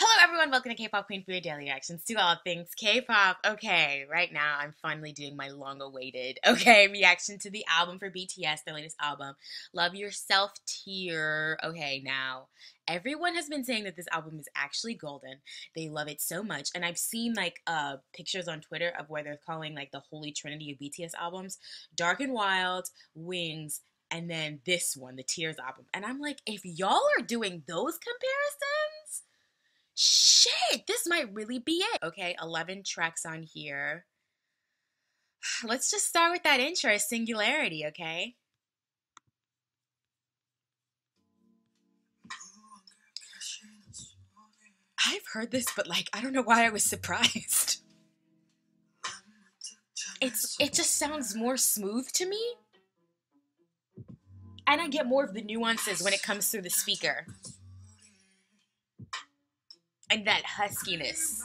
Hello everyone, welcome to K-Pop Queen for your daily reactions to all things K-pop. Okay, right now I'm finally doing my long-awaited, reaction to the album for BTS, their latest album, Love Yourself Tear. Okay, now, everyone has been saying that this album is actually golden. They love it so much, and I've seen pictures on Twitter of where they're calling like the holy trinity of BTS albums, Dark and Wild, Wings, and then this one, the Tears album. And I'm like, if y'all are doing those comparisons, shit, this might really be it. Okay, 11 tracks on here. Let's just start with that intro, Singularity, okay? I've heard this, but I don't know why I was surprised. It just sounds more smooth to me. And I get more of the nuances when it comes through the speaker. And that huskiness.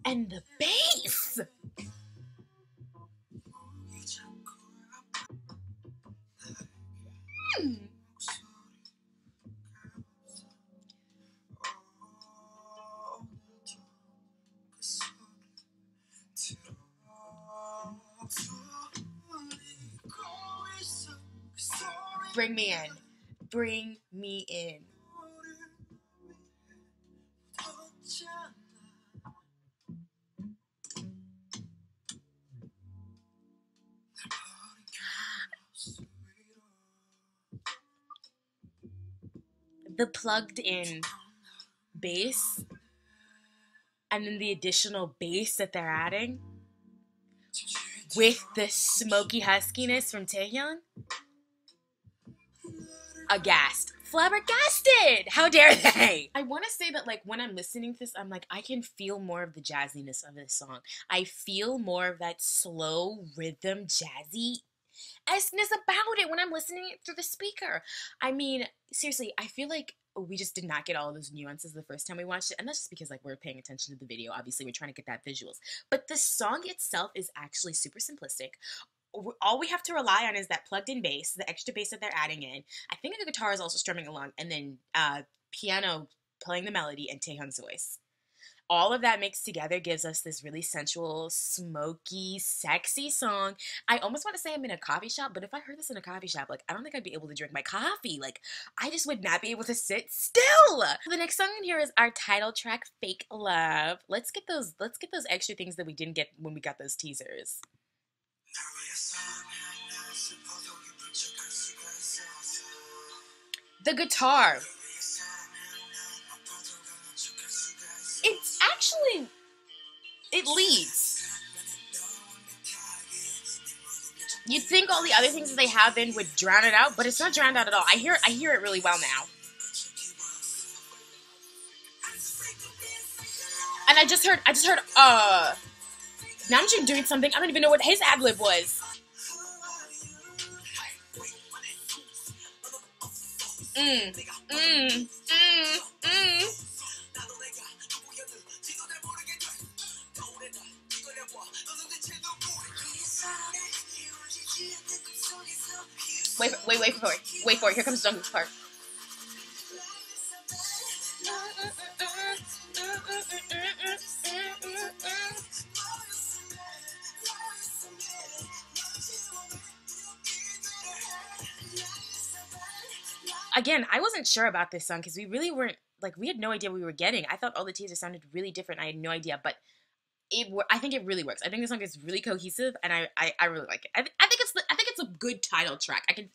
And the bass! Bring me in. Bring me in. The plugged in bass and then the additional bass that they're adding with the smoky huskiness from Taehyun. Aghast. Flabbergasted! How dare they? I want to say that when I'm listening to this, I'm like, I can feel more of the jazziness of this song. I feel more of that slow rhythm jazzy esseness about it when I'm listening it through the speaker. I mean, seriously, I feel like we just did not get all of those nuances the first time we watched it, and that's just because we're paying attention to the video. Obviously, we're trying to get that visuals. But the song itself is actually super simplistic. All we have to rely on is that plugged-in bass, the extra bass that they're adding in. I think the guitar is also strumming along, and then piano playing the melody and Taehyun's voice. All of that mixed together gives us this really sensual, smoky, sexy song. I almost want to say I'm in a coffee shop, but if I heard this in a coffee shop, I don't think I'd be able to drink my coffee. I just would not be able to sit still. The next song in here is our title track, Fake Love. Let's get those extra things that we didn't get when we got those teasers. The guitar. It's actually, it leads. You'd think all the other things that they have in would drown it out, but it's not drowned out at all. I hear it really well now. And I just heard, Namjoon doing something. I don't even know what his ad-lib was. Wait for it. Here comes Jungkook's part. Again, I wasn't sure about this song because we really weren't, we had no idea what we were getting. I thought all the teasers sounded really different. I had no idea, but I think it really works. I think the song is really cohesive, and I really like it. I think it's a good title track. I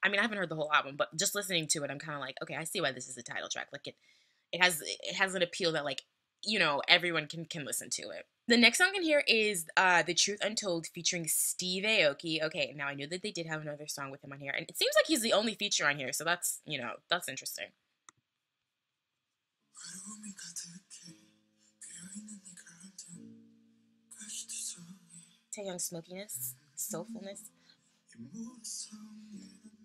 haven't heard the whole album, but just listening to it, I'm kind of like, okay, I see why this is a title track. It has an appeal that everyone can listen to it. The next song in here is the Truth Untold featuring Steve Aoki. Okay, now I knew that they did have another song with him on here, and it seems like he's the only feature on here, so that's that's interesting. Taehyun's smokiness, soulfulness,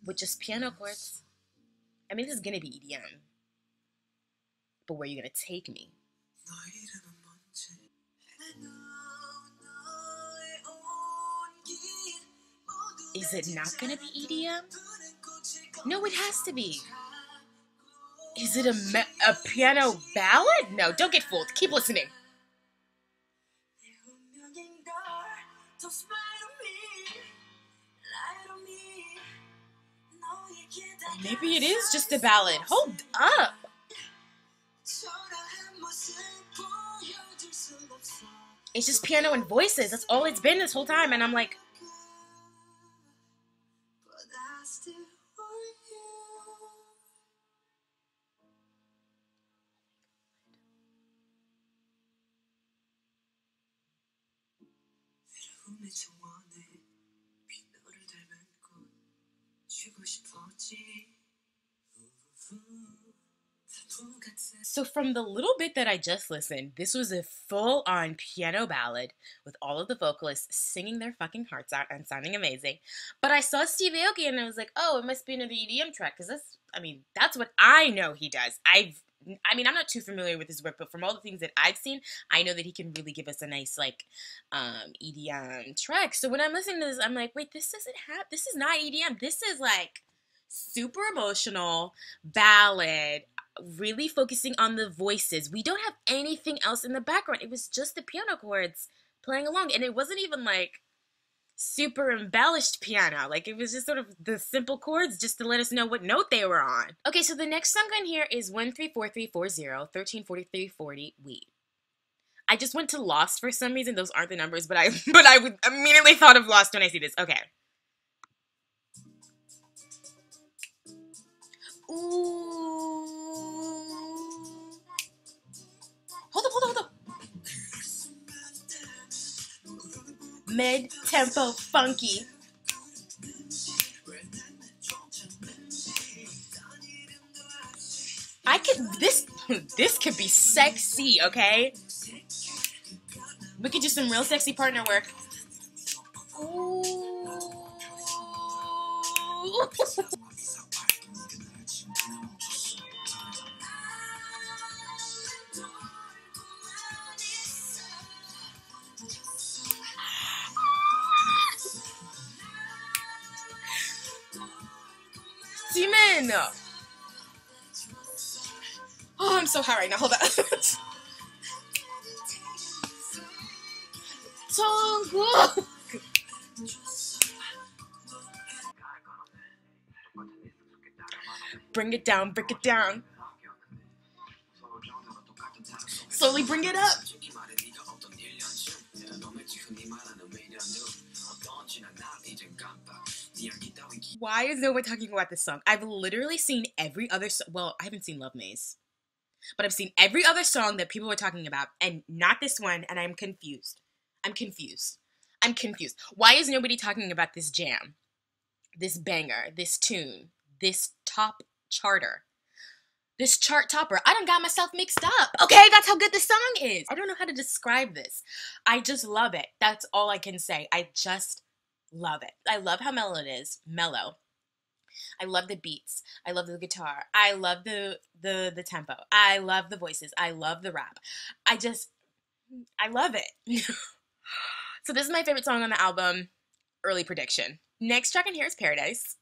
with just piano chords. I mean, this is gonna be EDM, but where are you gonna take me? Is it not gonna be EDM? No, it has to be. Is it a piano ballad? No, don't get fooled. Keep listening. Maybe it is just a ballad. Hold up. It's just piano and voices. That's all it's been this whole time. And I'm like, so from the little bit that I just listened, this was a full-on piano ballad with all of the vocalists singing their fucking hearts out and sounding amazing. But I saw Steve Aoki and I was like, oh, it must be another EDM track because that's what I know he does. I'm not too familiar with his work, but from all the things that I've seen, I know that he can really give us a nice EDM track. So when I'm listening to this, I'm like, wait, this is not EDM. This is like super emotional ballad, really focusing on the voices. We don't have anything else in the background. It was just the piano chords playing along, and it wasn't even like super embellished piano. Like, it was just sort of the simple chords just to let us know what note they were on. Okay, so the next song on here is 134340 134340 We. I just went to Lost for some reason. Those aren't the numbers, but I would immediately thought of Lost when I see this. Okay. Ooh. Hold up. Mid-tempo funky. This could be sexy, okay? We could do some real sexy partner work. Ooh. Demon! Oh, I'm so hot right now. Hold on. Tongue. Bring it down, break it down. Slowly bring it up. Why is no one talking about this song? I've literally seen every other well, I haven't seen Love Maze, but I've seen every other song that people were talking about, and not this one, and I'm confused. I'm confused. Why is nobody talking about this jam, this banger, this tune, this top charter, this chart topper? I done got myself mixed up. Okay, that's how good this song is. I don't know how to describe this. I just love it. That's all I can say. I just love it. I love how mellow it is. Mellow. I love the beats. I love the guitar. I love the tempo. I love the voices. I love the rap. I love it. So this is my favorite song on the album. Early prediction. Next track in here is Paradise.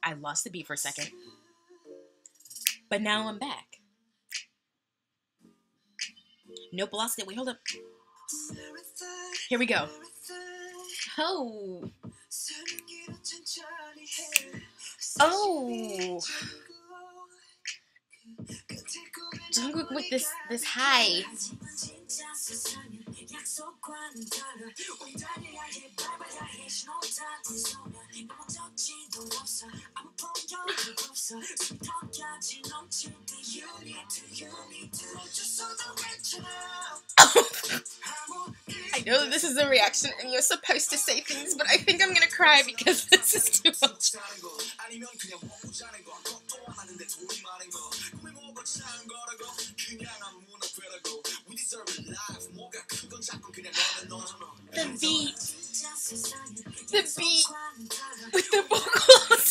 I lost the beat for a second, but now I'm back. Nope, lost it. Wait, hold up. Here we go. Oh. Oh. Jungkook with this high. I know this is a reaction and you're supposed to say things, but I think I'm gonna cry because this is too much. The beat with the vocals.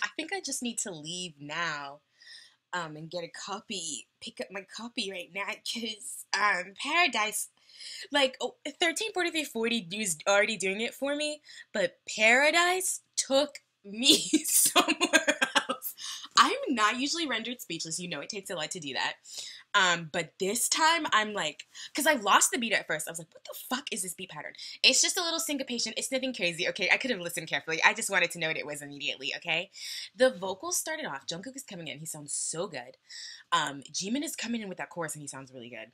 I think I just need to leave now. and get a copy, pick up my copy right now, because Paradise, like, 134340 is already doing it for me, but Paradise took me somewhere else. I'm not usually rendered speechless. You know it takes a lot to do that. But this time I'm like, because I lost the beat at first. I was like, what the fuck is this beat pattern? It's just a little syncopation. It's nothing crazy, okay? I could have listened carefully. I just wanted to know what it was immediately, okay? The vocals started off. Jungkook is coming in. He sounds so good. Jimin is coming in with that chorus and he sounds really good.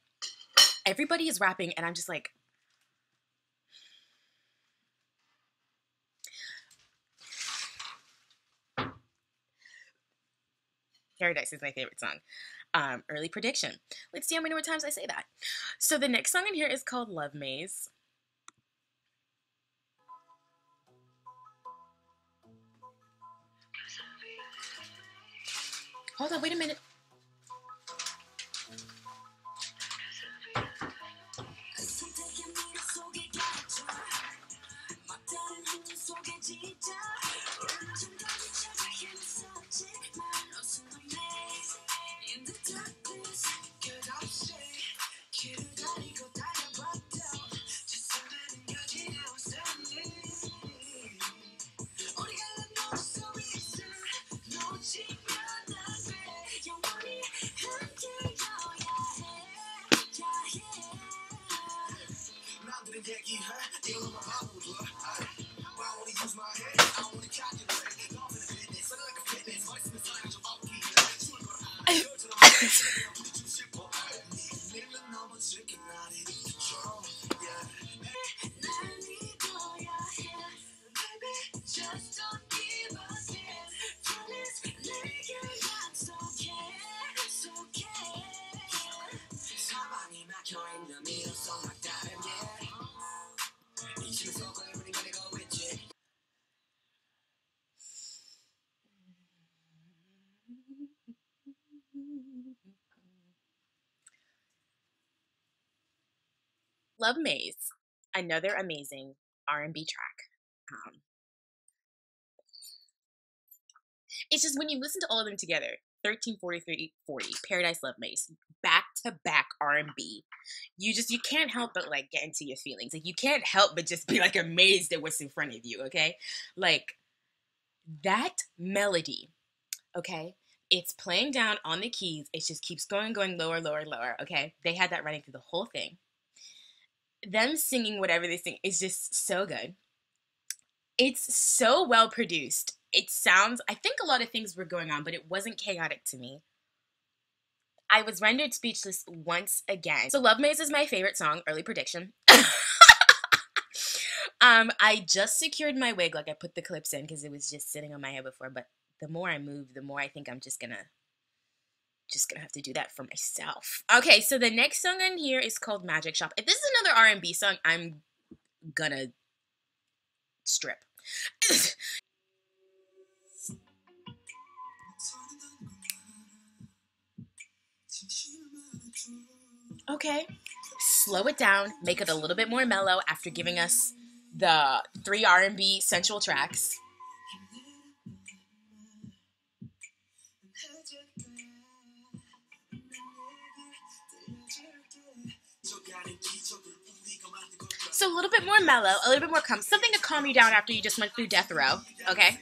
Everybody is rapping and I'm just like, Paradise is my favorite song. Early prediction. Let's see how many more times I say that. So the next song in here is called Love Maze. Hold on, wait a minute. Love Maze, another amazing R&B track. Um, it's just when you listen to all of them together, 134340, Paradise Love Maze, back to back R&B. You can't help but like get into your feelings. Like you can't help but just be like amazed at what's in front of you, okay? Like that melody, okay? It's playing down on the keys. It just keeps going lower, lower, lower, okay? They had that running through the whole thing. Them singing whatever they sing is just so good. It's so well produced. It sounds, I think a lot of things were going on, but it wasn't chaotic to me. I was rendered speechless once again. So Love Maze is my favorite song, early prediction. I just secured my wig, like I put the clips in because it was just sitting on my head before, but the more I move, the more I think I'm just gonna have to do that for myself. Okay, so the next song on here is called Magic Shop. If this is another R&B song, I'm gonna strip. Okay, slow it down, make it a little bit more mellow after giving us the 3 R&B sensual tracks. So a little bit more mellow, a little bit more calm, something to calm you down after you just went through death row, okay?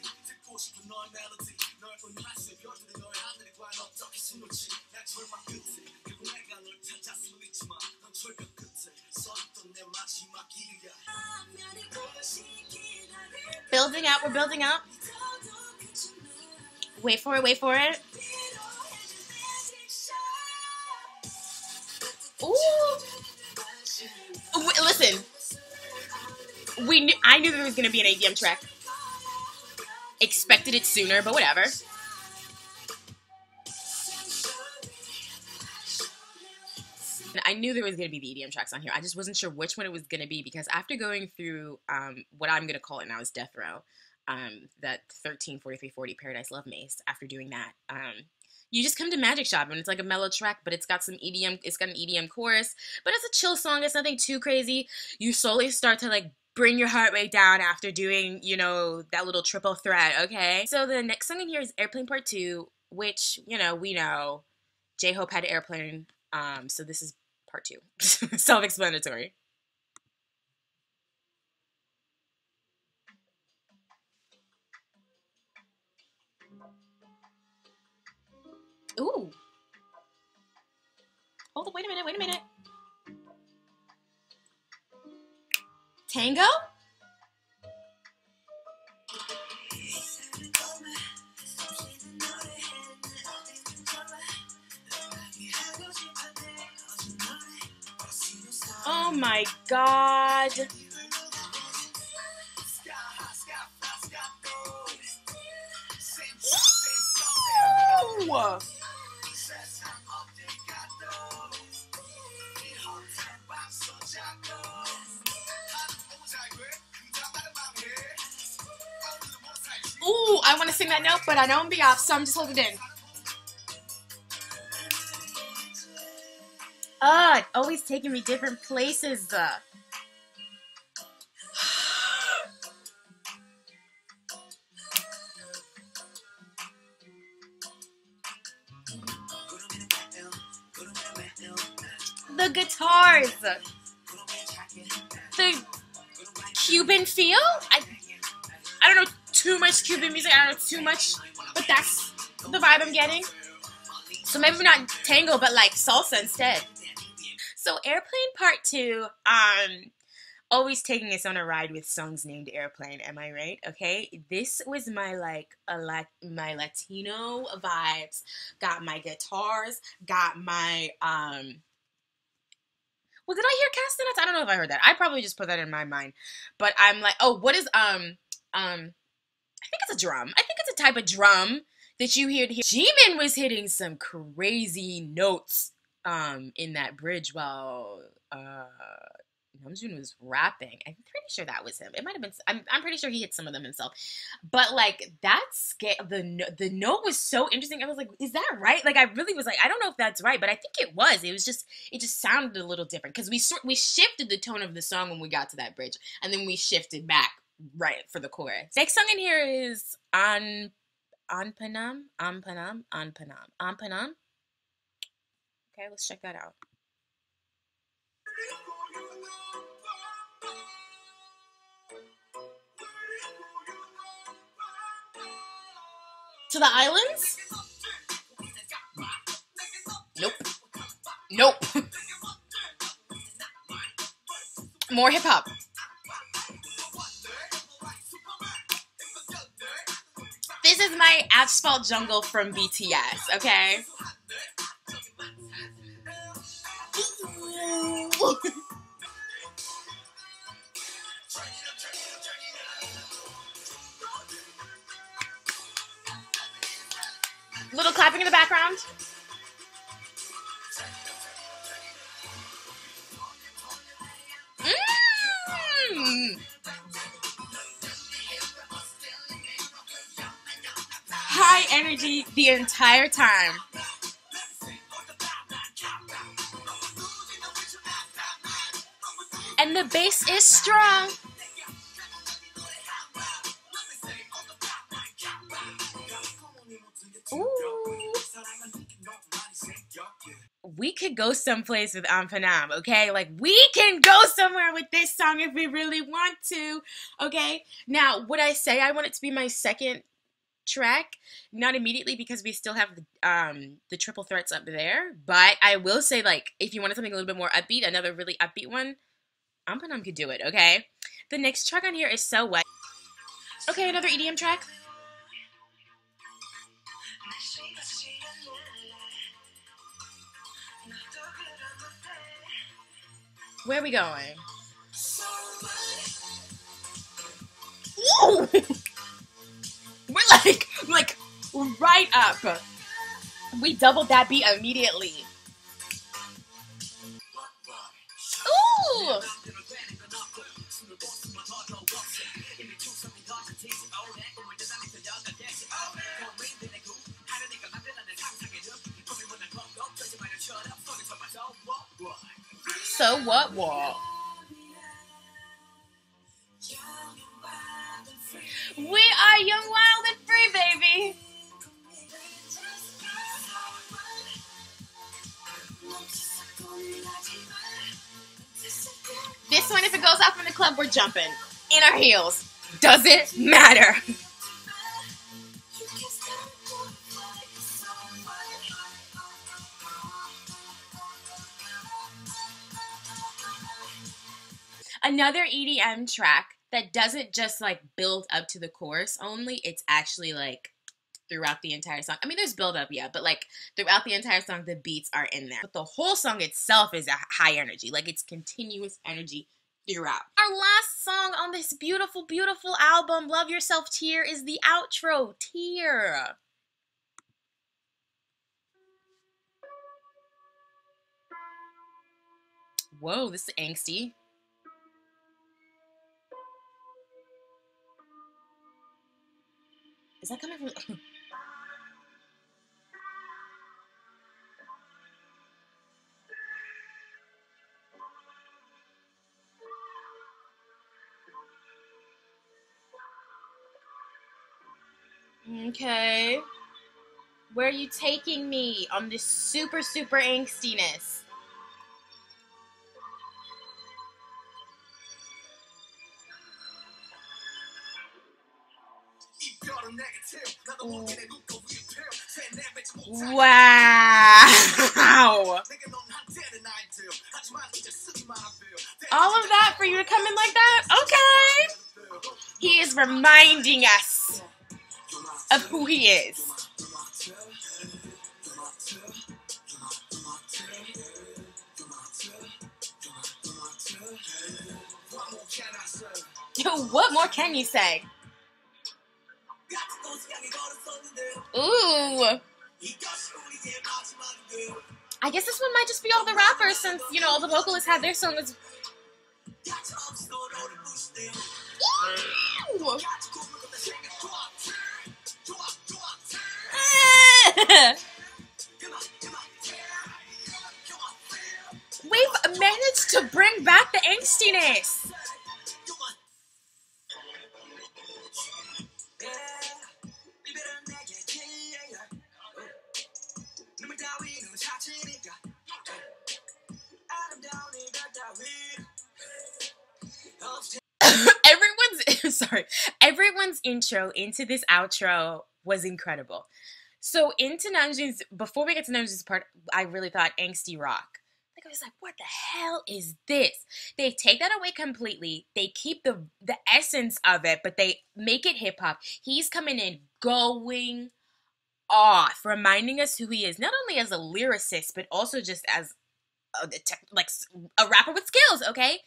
Building up, we're building up. Wait for it, wait for it. Ooh. Listen, I knew there was gonna be an ADM track. Expected it sooner, but whatever. I knew there was going to be the EDM tracks on here. I just wasn't sure which one it was going to be because after going through what I'm going to call it now is Death Row, that 134340 Paradise Love Maze, after doing that, you just come to Magic Shop and it's like a mellow track, but it's got some EDM, it's got an EDM chorus, but it's a chill song. It's nothing too crazy. You slowly start to like bring your heart rate down after doing, you know, that little triple threat, okay? So the next song in here is Airplane Part 2. which, you know, we know J-Hope had Airplane. So this is part two. Self-explanatory. Ooh. Hold on, wait a minute, wait a minute. Tango? Oh my god. Ooh. Ooh, I want to sing that note, but I know I'm gonna be off, so I'm just holding it in. Always taking me different places. The guitars, the Cuban feel. I don't know too much Cuban music. I don't know too much, but that's the vibe I'm getting. So maybe not tango, but like salsa instead. So Airplane Part 2, always taking us on a ride with songs named Airplane, am I right? Okay, this was my like my Latino vibes. Got my guitars, got my well, did I hear castanets? I don't know if I heard that. I probably just put that in my mind. But I'm like, oh, what is I think it's a drum. I think it's a type of drum that you hear. Jimin was hitting some crazy notes in that bridge while Namjoon was rapping. I'm pretty sure that was him. It might have been. I'm pretty sure he hit some of them himself. But like that scale, the note was so interesting. I was like, is that right? Like I really was like, I don't know if that's right, but I think it was. It just sounded a little different because we shifted the tone of the song when we got to that bridge, and then we shifted back right for the chorus. Next song in here is On Panam. Okay, let's check that out. To the islands? Nope. Nope. More hip hop. This is my Asphalt Jungle from BTS, okay? Little clapping in the background. High energy the entire time. And the bass is strong. Ooh. We could go someplace with Ampanam, okay? Like, we can go somewhere with this song if we really want to, okay? Now, would I say I want it to be my second track? Not immediately, because we still have the triple threats up there, but I will say, like, if you wanted something a little bit more upbeat, another really upbeat one, Ampanam could do it, okay? The next track on here is So Wet. Okay, another EDM track. Where are we going? Woo! We're like right up. We doubled that beat immediately. Ooh! So what? We are young, wild, and free, baby. This one, if it goes off in the club, we're jumping. In our heels. Doesn't matter. Another EDM track that doesn't just like build up to the chorus only, it's actually like throughout the entire song. I mean, there's build up, yeah, but like throughout the entire song, the beats are in there. But the whole song itself is a high energy, like it's continuous energy throughout. Our last song on this beautiful, beautiful album, Love Yourself Tear, is the outro, Tear. Whoa, this is angsty. Is that coming from... Okay. Where are you taking me on this super, super angstiness? Wow. All of that for you to come in like that? Okay. He is reminding us of who he is. What more can you say? Ooh. I guess this one might just be all the rappers since, you know, all the vocalists had their songs. We've managed to bring back the angstiness. Everyone's intro into this outro was incredible. So into Namjoon's, before we get to Namjoon's part, I really thought angsty rock. Like I was like, what the hell is this? They take that away completely. They keep the essence of it, but they make it hip hop. He's coming in going off, reminding us who he is, not only as a lyricist, but also just as a rapper with skills, okay?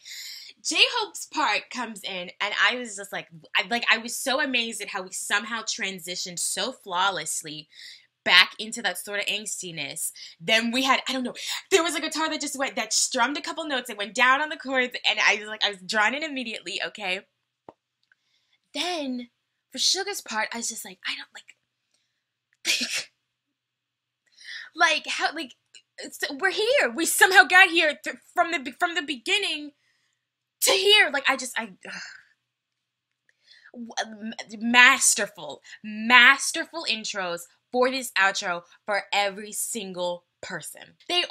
J-Hope's part comes in, and I was just like, I was so amazed at how we somehow transitioned so flawlessly back into that sort of angstiness. Then we had, I don't know, there was a guitar that just went, that strummed a couple notes, it went down on the chords, and I was drawn in immediately, okay? Then, for Suga's part, I was just like, I don't, like, how, like, we're here. We somehow got here from the beginning to here. Like, masterful intros for this outro for every single person. I'm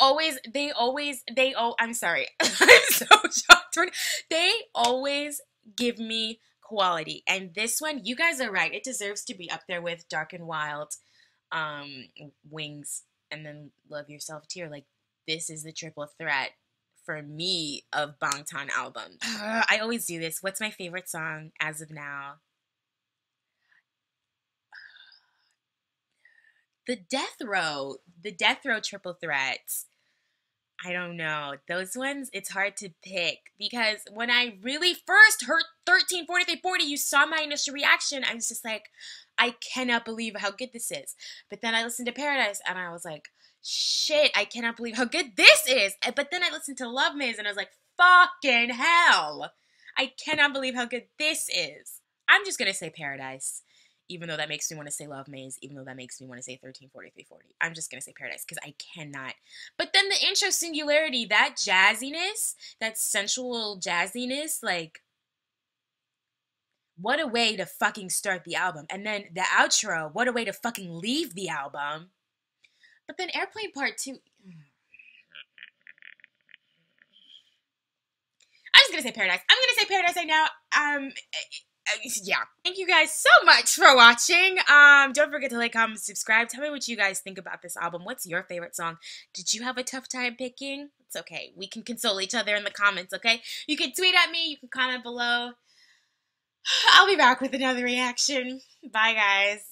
sorry. I'm so shocked. They always give me quality. And this one, you guys are right. It deserves to be up there with Dark and Wild, Wings, and then Love Yourself Tear. Like, this is the triple threat for me of Bangtan albums. I always do this. What's my favorite song as of now? The Death Row triple threats. I don't know. Those ones, it's hard to pick because when I really first heard 13, 43, 40, you saw my initial reaction. I was just like, I cannot believe how good this is. But then I listened to Paradise and I was like, shit, I cannot believe how good this is. But then I listened to Love Maze and I was like, fucking hell. I cannot believe how good this is. I'm just going to say Paradise. Even though that makes me want to say Love Maze, even though that makes me want to say 13, 43, 40. I'm just going to say Paradise because I cannot. But then the intro, Singularity, that jazziness, that sensual jazziness, like, what a way to fucking start the album. And then the outro, what a way to fucking leave the album. But then Airplane Part 2... was gonna say Paradise. I'm gonna say Paradise right now. Yeah. Thank you guys so much for watching. Don't forget to like, comment, subscribe. Tell me what you guys think about this album. What's your favorite song? Did you have a tough time picking? It's okay. We can console each other in the comments, okay? You can tweet at me. You can comment below. I'll be back with another reaction. Bye, guys.